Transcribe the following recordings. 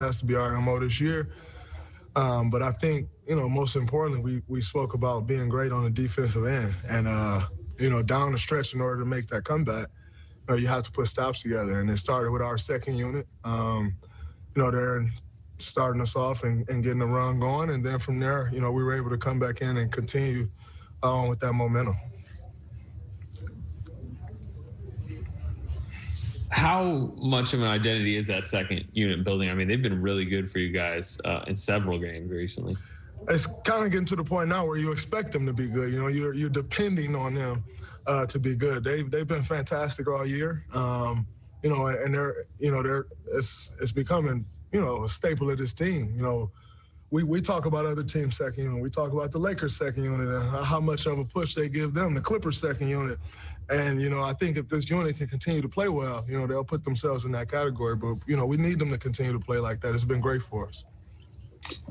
has to be our MO this year. But I think, most importantly, we spoke about being great on the defensive end. And, down the stretch, in order to make that comeback, you have to put stops together. And it started with our second unit. They're starting us off and getting the run going. And then from there, we were able to come back in and continue on with that momentum. How much of an identity is that second unit building? I mean, they've been really good for you guys in several games recently. It's kind of getting to the point now where you expect them to be good. You're depending on them to be good. They've been fantastic all year. And it's becoming, a staple of this team. We talk about other teams' second unit. We talk about the Lakers' second unit and how much of a push they give them, the Clippers' second unit. And, I think if this unit can continue to play well, they'll put themselves in that category. But, we need them to continue to play like that. It's been great for us.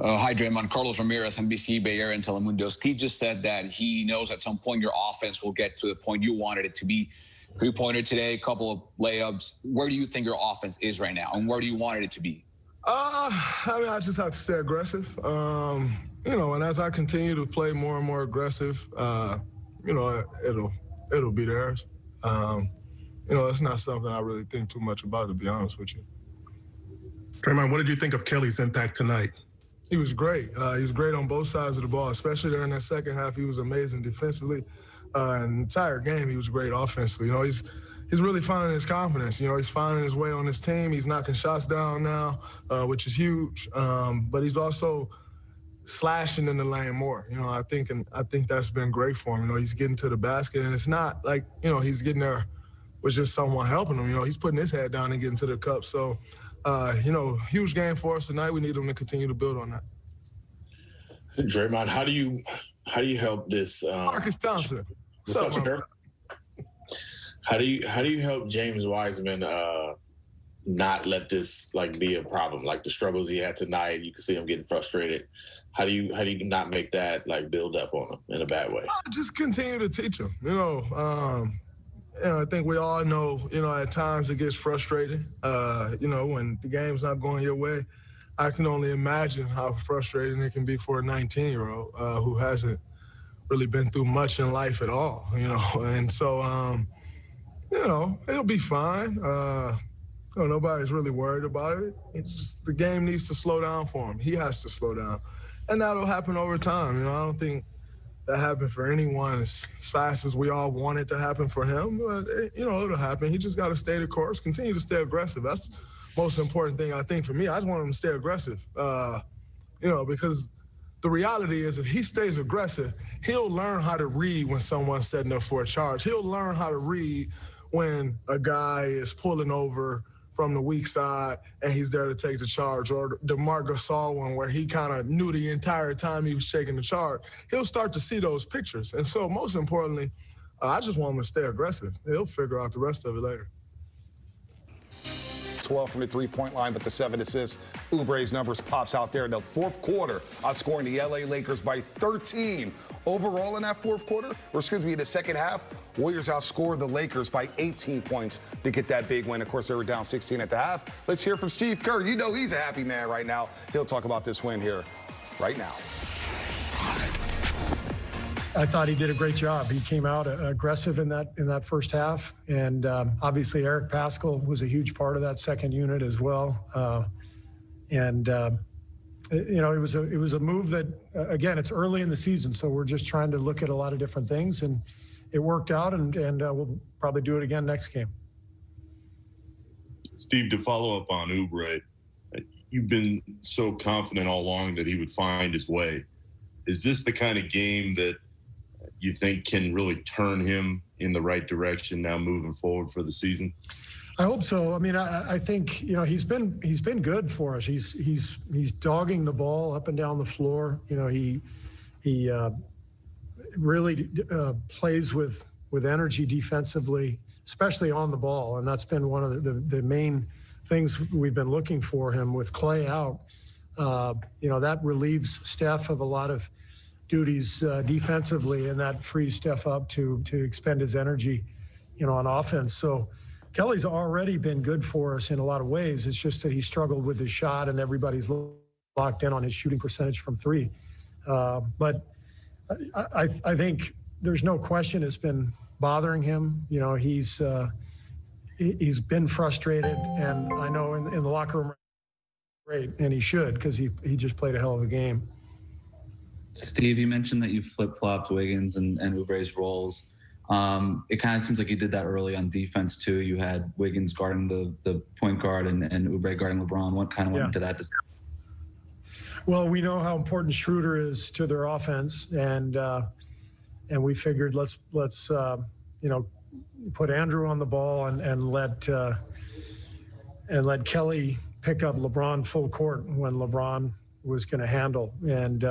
Hi, Draymond. Carlos Ramirez, NBC Bay Area and Telemundo. Steve just said that he knows at some point your offense will get to the point you wanted it to be. Three-pointer today, a couple of layups. Where do you think your offense is right now, and where do you want it to be? I just have to stay aggressive. And as I continue to play more and more aggressive, it'll be theirs. It's not something I really think too much about, to be honest with you. Draymond, what did you think of Kelly's impact tonight? He was great. He was great on both sides of the ball, especially during that second half. He was amazing defensively. And the entire game, he was great offensively. He's really finding his confidence. He's finding his way on this team. He's knocking shots down now, which is huge. But he's also slashing in the lane more. I think that's been great for him. He's getting to the basket, and it's not like, he's getting there with just someone helping him. He's putting his head down and getting to the cup. So, huge game for us tonight. We need him to continue to build on that. Draymond, how do you help this? Marcus Thompson. What's up, sir? How do you help James Wiseman not let this be a problem? Like the struggles he had tonight, you can see him getting frustrated. How do you not make that build up on him in a bad way? Just continue to teach him. I think we all know, at times it gets frustrating. When the game's not going your way. I can only imagine how frustrating it can be for a 19-year-old who hasn't really been through much in life at all, And so, he'll be fine. Nobody's really worried about it. It's just the game needs to slow down for him. He has to slow down. And that'll happen over time. I don't think that happened for anyone as fast as we all want it to happen for him. But, it'll happen. He just got to stay the course, continue to stay aggressive. That's the most important thing, I think, for me. I just want him to stay aggressive, because the reality is if he stays aggressive, he'll learn how to read when someone's setting up for a charge. He'll learn how to read when a guy is pulling over from the weak side and he's there to take the charge, or the Marc Gasol one where he kind of knew the entire time he was taking the charge. He'll start to see those pictures. And so most importantly, I just want him to stay aggressive. He'll figure out the rest of it later. 12 from the three-point line, but the 7 assists. Oubre's numbers pops out there in the fourth quarter, outscoring the LA Lakers by 13. Overall in that the second half, Warriors outscored the Lakers by 18 points to get that big win. Of course, they were down 16 at the half. Let's hear from Steve Kerr. He's a happy man right now. He'll talk about this win here right now. I thought he did a great job. He came out aggressive in that first half, and obviously Eric Paschall was a huge part of that second unit as well. It was a move that, again, it's early in the season, so we're just trying to look at a lot of different things, and it worked out, and we'll probably do it again next game. Steve, to follow up on Oubre, you've been so confident all along that he would find his way. Is this the kind of game that you think can really turn him in the right direction now moving forward for the season? I hope so. I mean, I think he's been good for us. He's dogging the ball up and down the floor. He really plays with energy defensively, especially on the ball, and that's been one of the main things we've been looking for him with Clay out. That relieves Steph of a lot of duties defensively, and that frees Steph up to expend his energy, on offense. So Kelly's already been good for us in a lot of ways. It's just that he struggled with his shot, and everybody's locked in on his shooting percentage from three. But I think there's no question it's been bothering him. You know, he's been frustrated, and I know in the locker room, great, and he should, because he just played a hell of a game. Steve, you mentioned that you flip-flopped Wiggins and Oubre's roles. It kind of seems like you did that early on defense too. You had Wiggins guarding the point guard and Oubre guarding LeBron. What kind of went into that? Well, we know how important Schroeder is to their offense, and we figured let's put Andrew on the ball and let Kelly pick up LeBron full court when LeBron was going to handle. And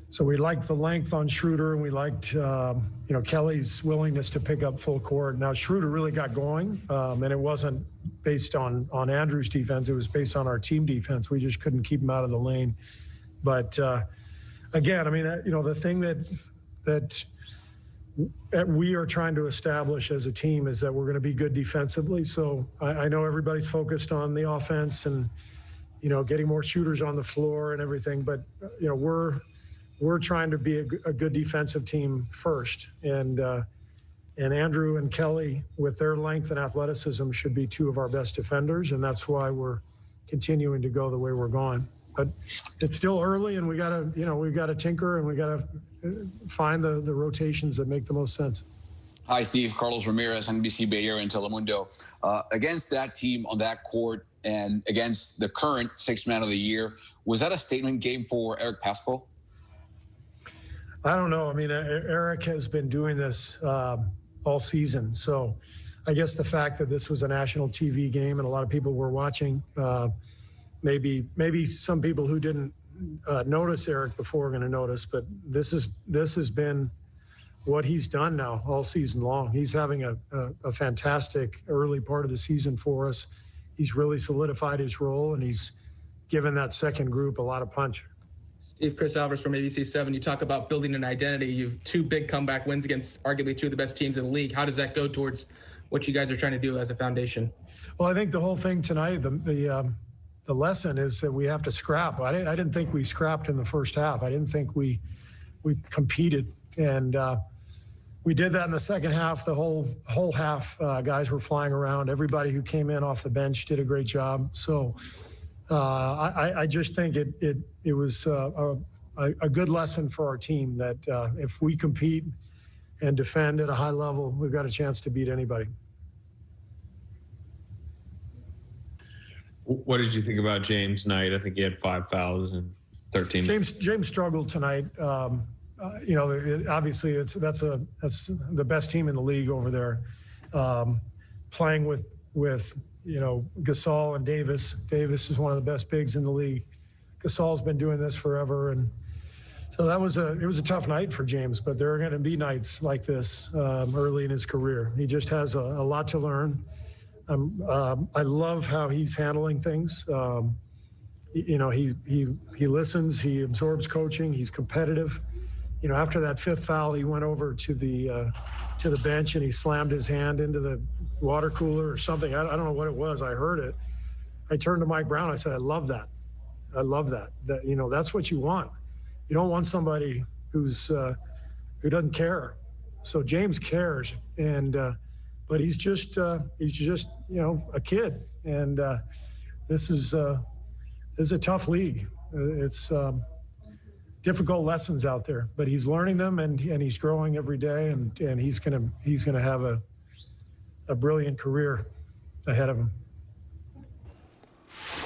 so we liked the length on Schroeder, and we liked Kelly's willingness to pick up full court. Now Schroeder really got going, and it wasn't based on Andrew's defense. It was based on our team defense. We just couldn't keep him out of the lane. But again, I mean, the thing that we are trying to establish as a team is that we're going to be good defensively. So I know everybody's focused on the offense and, getting more shooters on the floor and everything, but, we're trying to be a good defensive team first. And Andrew and Kelly, with their length and athleticism, should be two of our best defenders. And that's why we're continuing to go the way we're going. But it's still early, and we've got to tinker, and we got to find the rotations that make the most sense. Hi, Steve. Carlos Ramirez, NBC Bay Area and Telemundo. Against that team on that court and against the current sixth man of the year, was that a statement game for Eric Pascal? I don't know. I mean, Eric has been doing this all season. So I guess the fact that this was a national TV game and a lot of people were watching, maybe some people who didn't notice Eric before are going to notice, but this has been what he's done now all season long. He's having a fantastic early part of the season for us. He's really solidified his role, and he's given that second group a lot of punch. Steve, Chris Alvarez from ABC7. You talk about building an identity. You have two big comeback wins against arguably two of the best teams in the league. How does that go towards what you guys are trying to do as a foundation? Well, I think the whole thing tonight, the lesson is that we have to scrap. I didn't think we scrapped in the first half. I didn't think we competed, and we did that in the second half. The whole half, guys were flying around. Everybody who came in off the bench did a great job. So I just think it was a good lesson for our team that if we compete and defend at a high level, we've got a chance to beat anybody. What did you think about James Knight? I think he had 5 fouls and 13. James struggled tonight. Obviously that's the best team in the league over there. Playing with Gasol and Davis. Davis is one of the best bigs in the league. Gasol's been doing this forever, and so it was a tough night for James. But there are going to be nights like this early in his career. He just has a lot to learn. I love how he's handling things. He listens. He absorbs coaching. He's competitive. After that fifth foul, he went over to the bench and he slammed his hand into the water cooler or something. I don't know what it was. I heard it. I turned to Mike Brown. I said, I love that. That's what you want. You don't want somebody who doesn't care. So James cares, but he's just a kid, and this is a tough league. It's difficult lessons out there, but he's learning them, and he's growing every day, and he's gonna have a brilliant career ahead of him.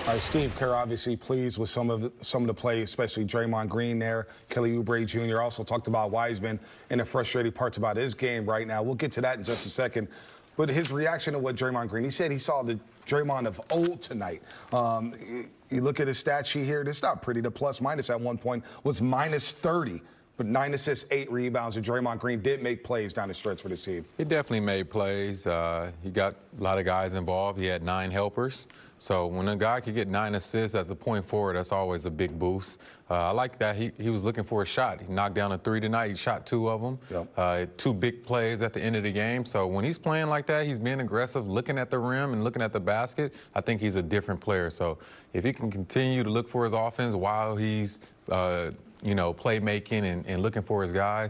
All right, Steve Kerr obviously pleased with some of the play, especially Draymond Green there. Kelly Oubre Jr. also talked about Wiseman and the frustrating parts about his game right now. We'll get to that in just a second. But his reaction to what Draymond Green, he said he saw the Draymond of old tonight. You look at his stat sheet here, it's not pretty. The plus minus at one point was minus 30 But 9 assists, 8 rebounds, and Draymond Green did make plays down the stretch for this team. He definitely made plays. He got a lot of guys involved. He had 9 helpers. So when a guy could get 9 assists as a point forward, that's always a big boost. I like that he was looking for a shot. He knocked down a 3 tonight. He shot 2 of them. Yep. 2 big plays at the end of the game. So when he's playing like that, he's being aggressive, looking at the rim and looking at the basket. I think he's a different player. So if he can continue to look for his offense while he's playmaking and looking for his guys,